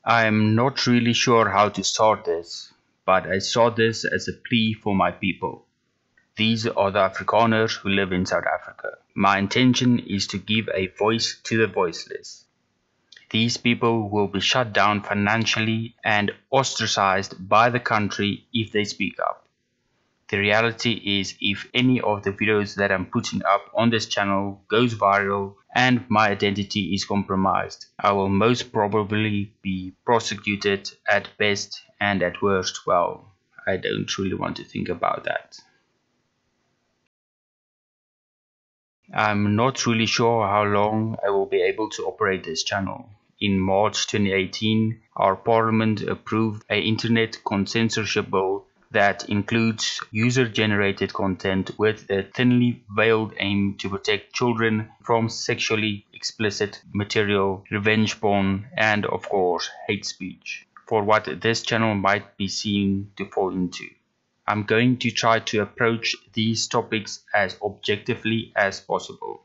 I'm not really sure how to start this, but I saw this as a plea for my people. These are the Afrikaners who live in South Africa. My intention is to give a voice to the voiceless. These people will be shut down financially and ostracized by the country if they speak up. The reality is, if any of the videos that I'm putting up on this channel goes viral and my identity is compromised, I will most probably be prosecuted at best, and at worst, well, I don't really want to think about that. I'm not really sure how long I will be able to operate this channel. In March 2018, our parliament approved an internet censorship bill that includes user-generated content with a thinly veiled aim to protect children from sexually explicit material, revenge porn, and of course, hate speech, for what this channel might be seen to fall into. I'm going to try to approach these topics as objectively as possible.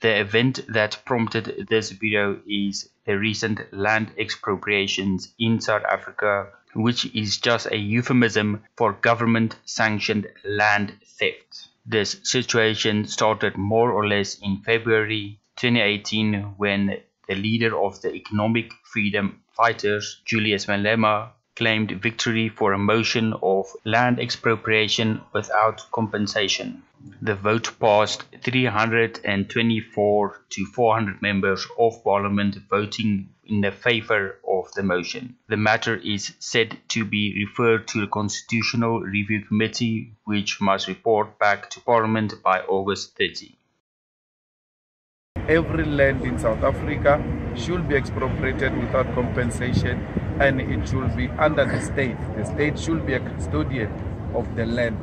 The event that prompted this video is the recent land expropriations in South Africa, which is just a euphemism for government-sanctioned land theft. This situation started more or less in February 2018 when the leader of the economic freedom fighters, Julius Malema, claimed victory for a motion of land expropriation without compensation. The vote passed 324 to 400 members of parliament voting in the favor of the motion. The matter is said to be referred to the Constitutional Review Committee, which must report back to Parliament by August 30. Every land in South Africa should be expropriated without compensation, and it should be under the state. The state should be a custodian of the land.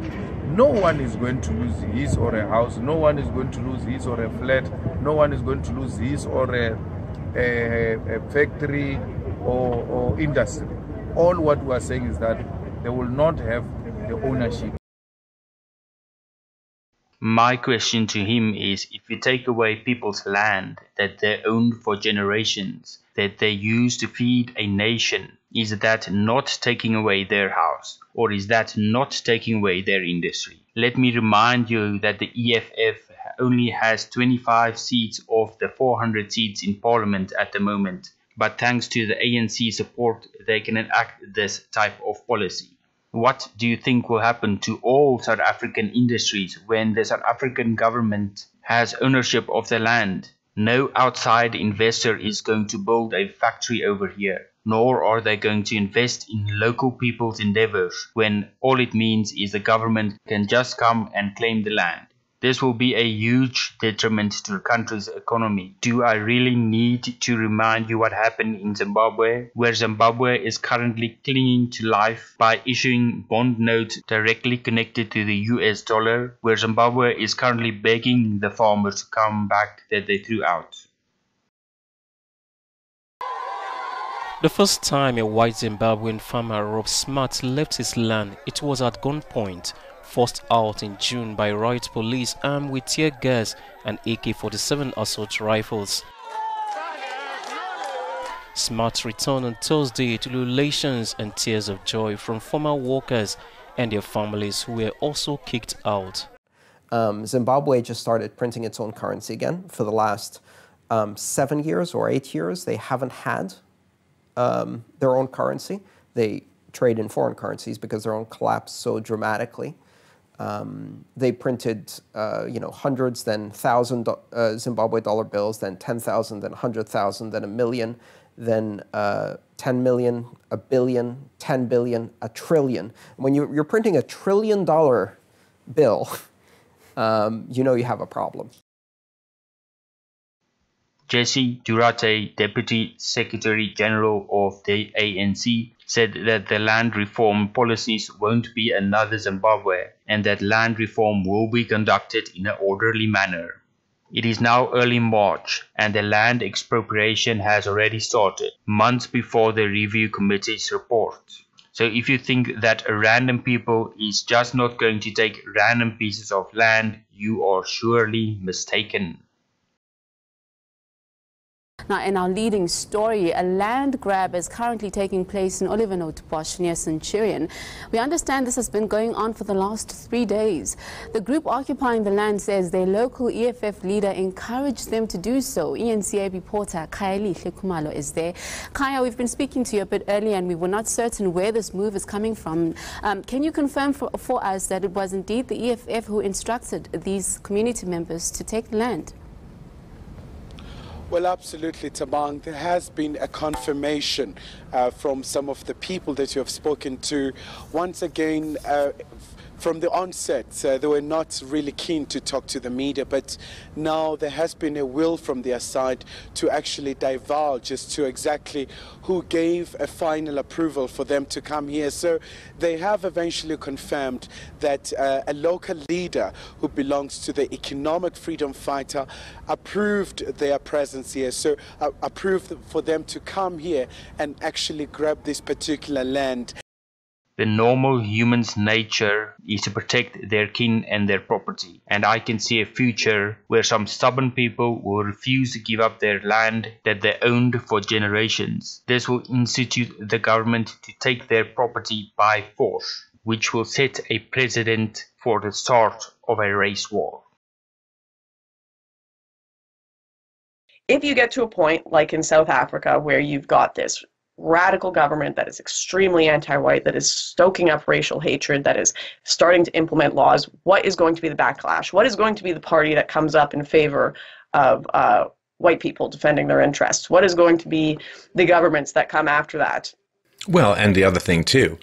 No one is going to lose his or a house. No one is going to lose his or a flat. No one is going to lose his or a factory or industry. All what we are saying is that they will not have the ownership. My question to him is, if you take away people's land that they owned for generations, that they used to feed a nation, is that not taking away their house? Or is that not taking away their industry? Let me remind you that the EFF only has 25 seats of the 400 seats in parliament at the moment, but thanks to the ANC support, they can enact this type of policy. What do you think will happen to all South African industries when the South African government has ownership of the land? No outside investor is going to build a factory over here, nor are they going to invest in local people's endeavors when all it means is the government can just come and claim the land. This will be a huge detriment to the country's economy. Do I really need to remind you what happened in Zimbabwe, where Zimbabwe is currently clinging to life by issuing bond notes directly connected to the US dollar, where Zimbabwe is currently begging the farmers to come back that they threw out? The first time a white Zimbabwean farmer Rob Smart left his land, it was at gunpoint, forced out in June by riot police armed with tear gas and AK-47 assault rifles. Smart returned on Thursday to ululations and tears of joy from former workers and their families who were also kicked out. Zimbabwe just started printing its own currency again. For the last 7 years or 8 years, they haven't had their own currency. They trade in foreign currencies because their own collapsed so dramatically. They printed, hundreds, then thousand Zimbabwe dollar bills, then 10,000, then 100,000, then 1 million, then 10 million, 1 billion, 10 billion, 1 trillion. When you're printing $1 trillion bill, you have a problem. Jesse Durate, Deputy Secretary General of the ANC, said that the land reform policies won't be another Zimbabwe and that land reform will be conducted in an orderly manner. It is now early March and the land expropriation has already started, months before the review committee's report. So if you think that a random people is just not going to take random pieces of land, you are surely mistaken. Now, in our leading story, a land grab is currently taking place in Olivenotbosch near Centurion. We understand this has been going on for the last 3 days. The group occupying the land says their local EFF leader encouraged them to do so. ENCA reporter Kaeli Khumalo is there. Kaya, we've been speaking to you a bit earlier and we were not certain where this move is coming from. Can you confirm for us that it was indeed the EFF who instructed these community members to take the land? Well, absolutely, Tabang. There has been a confirmation from some of the people that you have spoken to. Once again, from the onset, they were not really keen to talk to the media, but now there has been a will from their side to actually divulge as to exactly who gave a final approval for them to come here. So they have eventually confirmed that a local leader who belongs to the economic freedom fighter approved their presence here, so approved for them to come here and actually grab this particular land. The normal human's nature is to protect their kin and their property, and I can see a future where some stubborn people will refuse to give up their land that they owned for generations. This will institute the government to take their property by force, which will set a precedent for the start of a race war. If you get to a point like in South Africa where you've got this radical government that is extremely anti-white, that is stoking up racial hatred, that is starting to implement laws, what is going to be the backlash? What is going to be the party that comes up in favor of white people defending their interests? What is going to be the governments that come after that? Well, and the other thing too,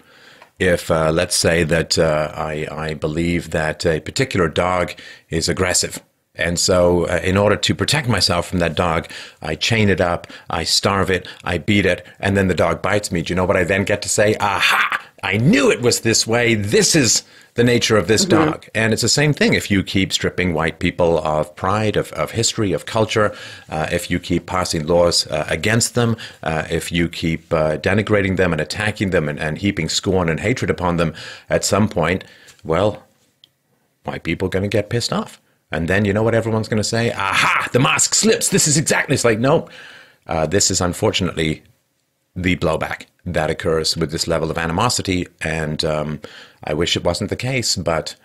if let's say that I believe that a particular dog is aggressive, and so in order to protect myself from that dog, I chain it up, I starve it, I beat it, and then the dog bites me. Do you know what I then get to say? Aha! I knew it was this way. This is the nature of this dog. And it's the same thing if you keep stripping white people of pride, of history, of culture, if you keep passing laws against them, if you keep denigrating them and attacking them and heaping scorn and hatred upon them, at some point, well, white people are going to get pissed off. And then you know what everyone's going to say? Aha, the mask slips. This is exactly, it's like, no, this is unfortunately the blowback that occurs with this level of animosity. And I wish it wasn't the case, but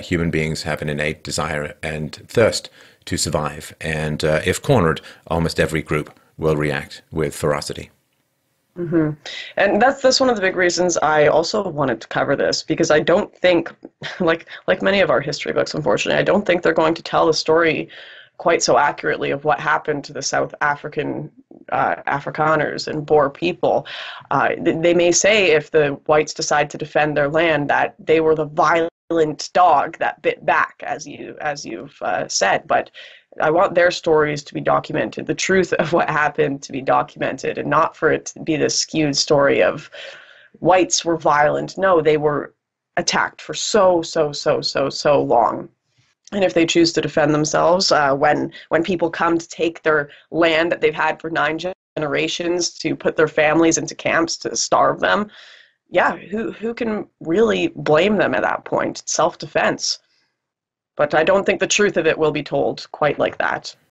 human beings have an innate desire and thirst to survive. And if cornered, almost every group will react with ferocity. And that's one of the big reasons I also wanted to cover this, because I don't think, like many of our history books, unfortunately, I don't think they're going to tell the story quite so accurately of what happened to the South African Afrikaners and Boer people. They may say, if the whites decide to defend their land, that they were the violent dog that bit back, as you've said, but I want their stories to be documented, the truth of what happened to be documented, and not for it to be this skewed story of whites were violent. No, they were attacked for so long. And if they choose to defend themselves, when people come to take their land that they've had for 9 generations, to put their families into camps to starve them, yeah, who can really blame them at that point? It's self-defense. But I don't think the truth of it will be told quite like that.